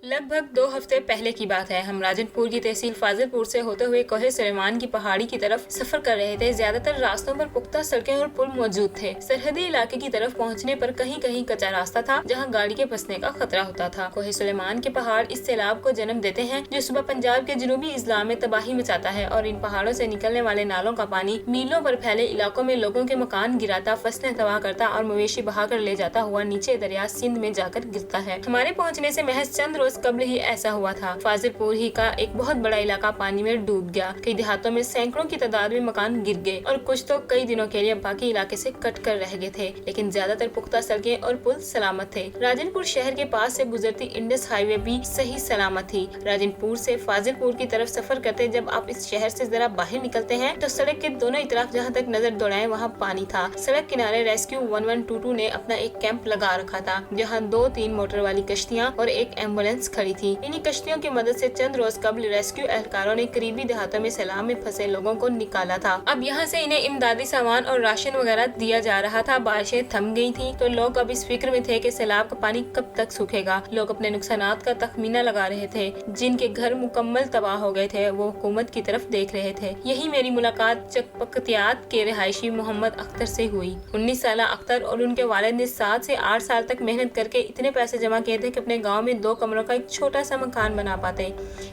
लगभग 2 हफ्ते पहले की बात है। हम राजनपुर की तहसील फाजिलपुर से होते हुए कोहे सुलेमान की पहाड़ी की तरफ सफर कर रहे थे। ज्यादातर रास्तों पर पुख्ता सड़कें और पुल मौजूद थे। सरहदी इलाके की तरफ पहुंचने पर कहीं कहीं कच्चा रास्ता था, जहां गाड़ी के फंसने का खतरा होता था। कोहे सुलेमान के पहाड़ इस सैलाब को जन्म देते हैं जो सुबह पंजाब के जनूबी इजला में तबाही मचाता है, और इन पहाड़ों से निकलने वाले नालों का पानी मीलों पर फैले इलाकों में लोगों के मकान गिराता, फसलें तबाह करता और मवेशी बहाकर ले जाता हुआ नीचे दरिया सिंध में जाकर गिरता है। हमारे पहुँचने से महज चंद रोज कबल ही ऐसा हुआ था। फाजिलपुर ही का एक बहुत बड़ा इलाका पानी में डूब गया। कई देहातों में सैकड़ों की तादाद में मकान गिर गए और कुछ तो कई दिनों के लिए बाकी इलाके से कट कर रह गए थे, लेकिन ज्यादातर पुख्ता सड़कें और पुल सलामत थे। राजनपुर शहर के पास से गुजरती इंडस हाईवे भी सही सलामत थी। राजनपुर से फाजिलपुर की तरफ सफर करते जब आप इस शहर से जरा बाहर निकलते हैं तो सड़क के दोनों ही तरफ जहाँ तक नजर दौड़ाएं वहाँ पानी था। सड़क किनारे रेस्क्यू 1122 ने अपना एक कैंप लगा रखा था, जहाँ 2-3 मोटर वाली कश्तियाँ और एक एम्बुलेंस खड़ी थी। इन्हीं कश्तियों की मदद से चंद रोज कबल रेस्क्यू एहलकारों ने करीबी देहातों में सैलाब में फंसे लोगों को निकाला था। अब यहाँ से इन्हें इमदादी सामान और राशन वगैरह दिया जा रहा था। बारिशें थम गई थी तो लोग अब इस फिक्र में थे कि सैलाब का पानी कब तक सूखेगा। लोग अपने नुकसानात का तखमीना लगा रहे थे। जिनके घर मुकम्मल तबाह हो गए थे वो हुकूमत की तरफ देख रहे थे। यही मेरी मुलाकात चकपकतियात के रिहायशी मोहम्मद अख्तर से हुई। 19 साल अख्तर और उनके वालिद ने 7 से 8 साल तक मेहनत करके इतने पैसे जमा किए थे कि अपने गाँव में 2 कमरों का एक छोटा सा मकान बना पाते।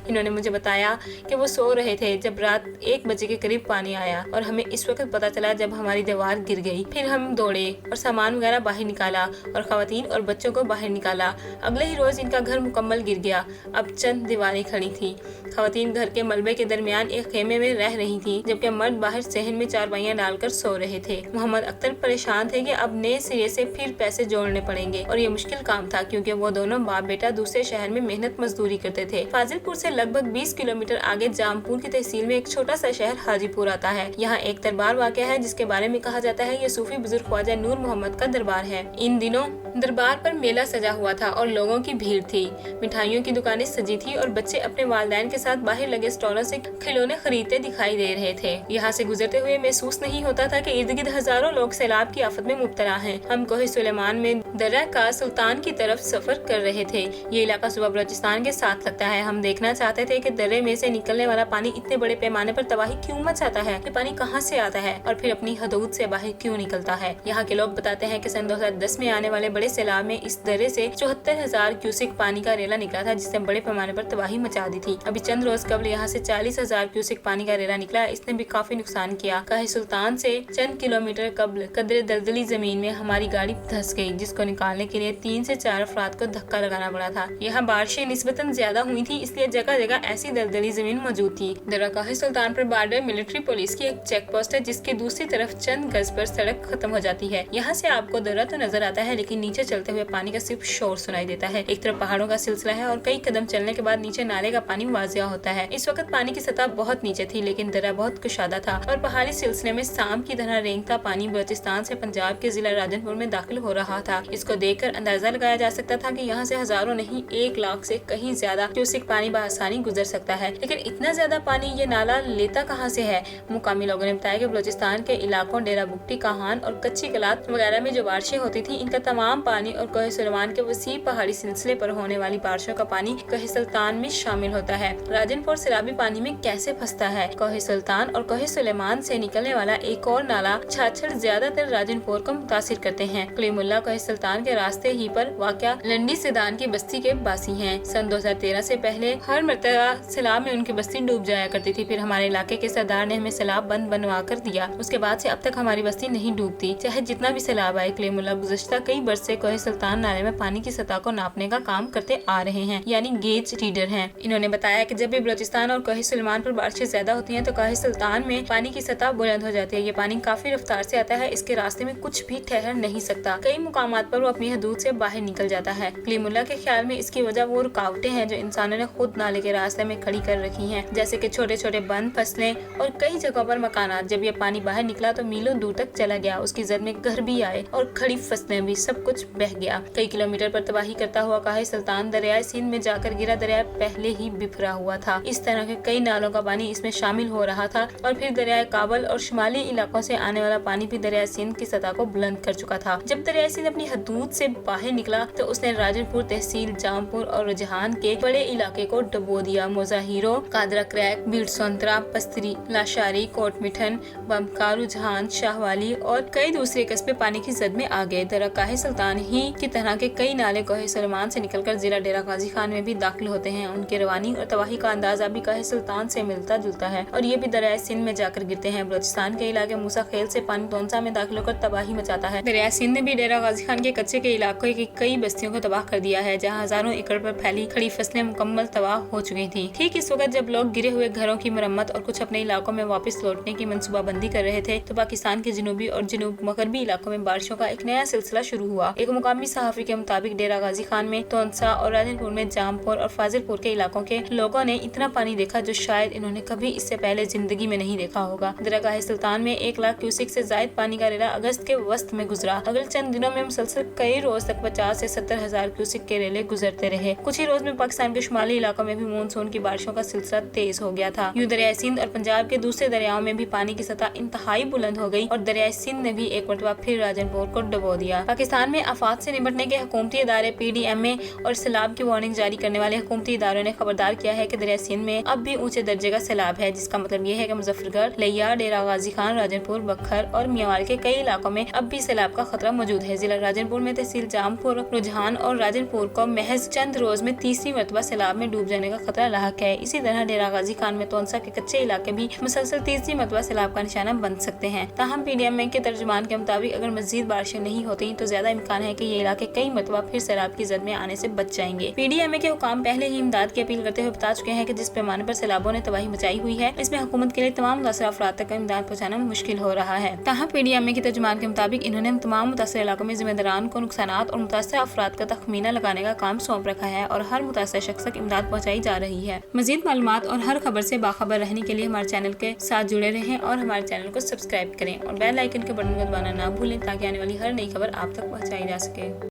इन्होंने मुझे बताया कि वो सो रहे थे जब रात 1 बजे के करीब पानी आया, और हमें इस वक्त पता चला जब हमारी दीवार गिर गई। फिर हम दौड़े और सामान वगैरह बाहर निकाला और खवातीन और बच्चों को बाहर निकाला। अगले ही रोज इनका घर मुकम्मल गिर गया। अब चंद दीवारें खड़ी थी। खवातीन घर के मलबे के दरमियान एक खेमे में रह रही थी, जबकि मर्द बाहर सहन में चारपाइयां डालकर सो रहे थे। मोहम्मद अख्तर परेशान थे कि अब नए सिरे से फिर पैसे जोड़ने पड़ेंगे, और ये मुश्किल काम था क्योंकि वो दोनों बाप बेटा दूसरे शहर में मेहनत मजदूरी करते थे। फाजिलपुर से लगभग 20 किलोमीटर आगे जामपुर की तहसील में एक छोटा सा शहर हाजीपुर आता है। यहाँ एक दरबार वाक़या है जिसके बारे में कहा जाता है ये सूफी बुजुर्ग ख्वाजा नूर मोहम्मद का दरबार है। इन दिनों दरबार पर मेला सजा हुआ था और लोगों की भीड़ थी। मिठाइयों की दुकानें सजी थी और बच्चे अपने वालिदैन के साथ बाहर लगे स्टॉलों से खिलौने खरीदते दिखाई दे रहे थे। यहाँ से गुजरते हुए महसूस नहीं होता था कि इर्द गिर्द हजारों लोग सैलाब की आफत में मुब्तला हैं। हम कोहे सुलेमान में दर्रा का सुल्तान की तरफ सफर कर रहे थे। ये इलाका सुबह बलोचिस्तान के साथ लगता है। हम देखना चाहते थे कि दर्रे में से निकलने वाला पानी इतने बड़े पैमाने पर तबाही क्यों मचाता है। ये पानी कहाँ से आता है और फिर अपनी हदूद से बाहर क्यों निकलता है। यहाँ के लोग बताते हैं कि सन 2010 में आने वाले बड़े सैलाब में इस दर्रे से 74,000 क्यूसिक पानी का रेला निकला था, जिसने बड़े पैमाने पर तबाही मचा दी थी। अभी चंद रोज कबल यहाँ से 40,000 क्यूसिक पानी का रेला निकला। इसने भी काफी नुकसान किया। काहे सुल्तान से चंद किलोमीटर कबल कदरे दलदली जमीन में हमारी गाड़ी धंस गई, जिसको निकालने के लिए 3 से 4 अफराद को धक्का लगाना पड़ा था। यहाँ बारिशें निस्बतन ज्यादा हुई थी, इसलिए जगह जगह ऐसी दलदली जमीन मौजूद थी। दर्रा काहे सुल्तान पर बॉर्डर मिलिट्री पुलिस की एक चेक पोस्ट है, जिसके दूसरी तरफ चंद गज पर सड़क खत्म हो जाती है। यहाँ से आपको दर्रा तो नजर आता है, लेकिन नीचे चलते हुए पानी का सिर्फ शोर सुनाई देता है। एक तरफ पहाड़ों का सिलसिला है और कई कदम चलने के बाद नीचे नाले का पानी वाजिया होता है। इस वक्त पानी की सतह बहुत नीचे थी, लेकिन दर्रा बहुत कुशादा था और पहाड़ी सिलसिले में सांप की तरह रेंगता पानी बलोचिस्तान से पंजाब के जिला राजनपुर में दाखिल हो रहा था। इसको देखकर अंदाजा लगाया जा सकता था कि यहाँ से हजारों नहीं 1 लाख से कहीं ज्यादा क्यूसिक पानी बआसानी गुजर सकता है। लेकिन इतना ज्यादा पानी ये नाला लेता कहाँ से है। मुकामी लोगों ने बताया कि बलोचिस्तान के इलाकों डेरा बुगटी, काहान और कच्ची कलात वगैरह में जो बारिशें होती थी, इनका तमाम पानी और कोहे सुलेमान के वसी पहाड़ी सिलसिले पर होने वाली बारिशों का पानी कोहे सुल्तान में शामिल होता है। राजनपुर सैलाबी पानी में कैसे फंसता है। कोहे सुल्तान और कोहे सुलेमान से निकलने वाला एक और नाला छाछड़ ज्यादातर राजनपुर को मुतासिर करते हैं। कलीमुल्ला कोहे सुल्तान के रास्ते ही पर वाक़या लंडी सिदान की बस्ती के बासी हैं। सन 2013 से पहले हर मरतबा सैलाब में उनकी बस्ती डूब जाया करती थी। फिर हमारे इलाके के सरदार ने हमें सैलाब बंद बनवा कर दिया। उसके बाद से अब तक हमारी बस्ती नहीं डूबती, चाहे जितना भी सैलाब आए। कलीमुल्ला गुज़श्ता कई बरस से कोहे सुल्तान नाले में पानी की सतह को नापने का काम करते आ रहे हैं, यानी गेज रीडर हैं। इन्होंने बताया कि जब भी बलोचिस्तान और कोहे सुलेमान पर बारिशें ज्यादा होती हैं तो कोहे सुल्तान में पानी की सतह बुलंद हो जाती है। ये पानी काफी रफ्तार से आता है, इसके रास्ते में कुछ भी ठहर नहीं सकता। कई मुकामात पर वो अपनी हदूद से बाहर निकल जाता है। कलीमुल्ला के ख्याल में इसकी वजह वो रुकावटें हैं जो इंसानों ने खुद नाले के रास्ते में खड़ी कर रखी हैं, जैसे कि छोटे छोटे बंद, फसलें और कई जगहों पर मकानात। जब ये पानी बाहर निकला तो मीलों दूर तक चला गया। उसकी जद में घर भी आए और खड़ी फसलें भी, सब कुछ बह गया। कई किलोमीटर पर तबाही करता हुआ काहे सुल्तान दरियाए सिंध में जाकर गिरा। दरिया पहले ही बिफरा हुआ था। इस तरह के कई नालों का पानी इसमें शामिल हो रहा था और फिर दरियाए काबल और शुमाली इलाकों से आने वाला पानी भी दरिया सिंध की सतह को बुलंद कर चुका था। जब दरिया सिंध अपनी हदूद से बाहर निकला तो उसने राजनपुर तहसील, जामपुर पुर और रुझान के बड़े इलाके को डुबो दिया। मोजाहिरो, कादरा क्रैक, बीड़सोंतरा, पस्तरी, लाशारी, कोटमिठन, बमका, रुझान, शाहवाली और कई दूसरे कस्बे पानी की जद में आ गए। दरगाह सुल्तान ही की तरह के कई नाले कोहे सुलेमान से निकलकर जिला डेरा गाजी खान में भी दाखिल होते हैं। उनके रवानी और तबाही का अंदाजा भी कोहे सुल्तान से मिलता जुलता है और ये भी दरिया सिंध में जाकर गिरते हैं। बलोचिस्तान के इलाके मूसा खेल से पानी तोनसा में दाखिल होकर तबाही मचाता है। दरिया सिंध ने भी डेरा गाजी खान के कच्चे के इलाकों की कई बस्तियों को तबाह कर दिया है, जहाँ हजारों एकड़ पर फैली खड़ी फसलें मुकम्मल तबाह हो चुकी थी। ठीक इस वक्त जब लोग गिरे हुए घरों की मरम्मत और कुछ अपने इलाकों में वापस लौटने की मंसूबाबंदी कर रहे थे, तो पाकिस्तान के जनूबी और जनूब मगरबी इलाकों में बारिशों का एक नया सिलसिला शुरू हुआ। एक मुकामी सहाफी के मुताबिक डेरा गाजी खान में, तोनसा और राजनपुर में जामपुर और फाजिलपुर के इलाकों के लोगों ने इतना पानी देखा जो शायद इन्होंने कभी इससे पहले जिंदगी में नहीं देखा होगा। दरगाह सुल्तान में 1 लाख क्यूसिक से जायद पानी का रेला अगस्त के वस्त में गुजरा। अगले चंद दिनों में मुसलसल कई रोज तक 50 से 70 हजार क्यूसिक के रेले गुजरते रहे। कुछ ही रोज में पाकिस्तान के शुमाली इलाकों में भी मानसून की बारिशों का सिलसिला तेज हो गया था। यूं दरिया सिंध और पंजाब के दूसरे दरियाओं में भी पानी की सतह इंतहाई बुलंद हो गई और दरिया सिंध ने भी एक मरतबा फिर राजनपुर को डुबो दिया। पाकिस्तान में आफात से निपटने के हुकूमती इदारे PDMA और सैलाब की वार्निंग जारी करने वाले हुकूमती इदारों ने खबरदार किया है कि दरिया सिंध में अब भी ऊंचे दर्जे का सैलाब है, जिसका मतलब ये है कि मुजफ्फरगढ़, लिया, डेरा गाजी खान, राजनपुर, बखर और मियांवाल के कई इलाकों में अब भी सैलाब का खतरा मौजूद है। जिला राजनपुर में तहसील जामपुर, रुझान और राजनपुर को महज चंद रोज में तीसरी मरतबा सैलाब में डूब जाने का खतरा लाहक है। इसी तरह डेरा गाजी खान में तोनसा के कच्चे इलाके भी मुसलसल तीसरी मरतबा सैलाब का निशाना बन सकते हैं। ताहम PDMA के तर्जुमान के मुताबिक अगर मजीद बारिशें नहीं होती तो ज्यादा इम्कान है कि ये इलाके कई मरतबा फिर सैलाब की जद में आने से बच जाएंगे। PDMA के हुकाम पहले ही इमदाद की अपील करते हुए बता चुके हैं कि जिस पैमाने पर सैलाबों ने तबाही मचाई हुई है, इसमें हुकूमत के लिए तमाम मुतासर अफराद तक इमदाद पहुँचाना मुश्किल हो रहा है। ताहम PDMA के तर्जुमान के मुताबिक इन्होंने तमाम मुतासर इलाकों में जिम्मेदारान को नुकसानात और मुतासर अफराद का तखमीना लगाने का काम सौंप रखा है और हर मुतासर शख्स तक इमदाद पहुँचाई जा रही है। मजीद मालूमात और हर खबर से बाखबर रहने के लिए हमारे चैनल के साथ जुड़े रहें और हमारे चैनल को सब्सक्राइब करें और बेल आइकन के बटन को दबाना ना भूलें ताकि आने वाली हर नई खबर आप तक पहुँचाई जा सके।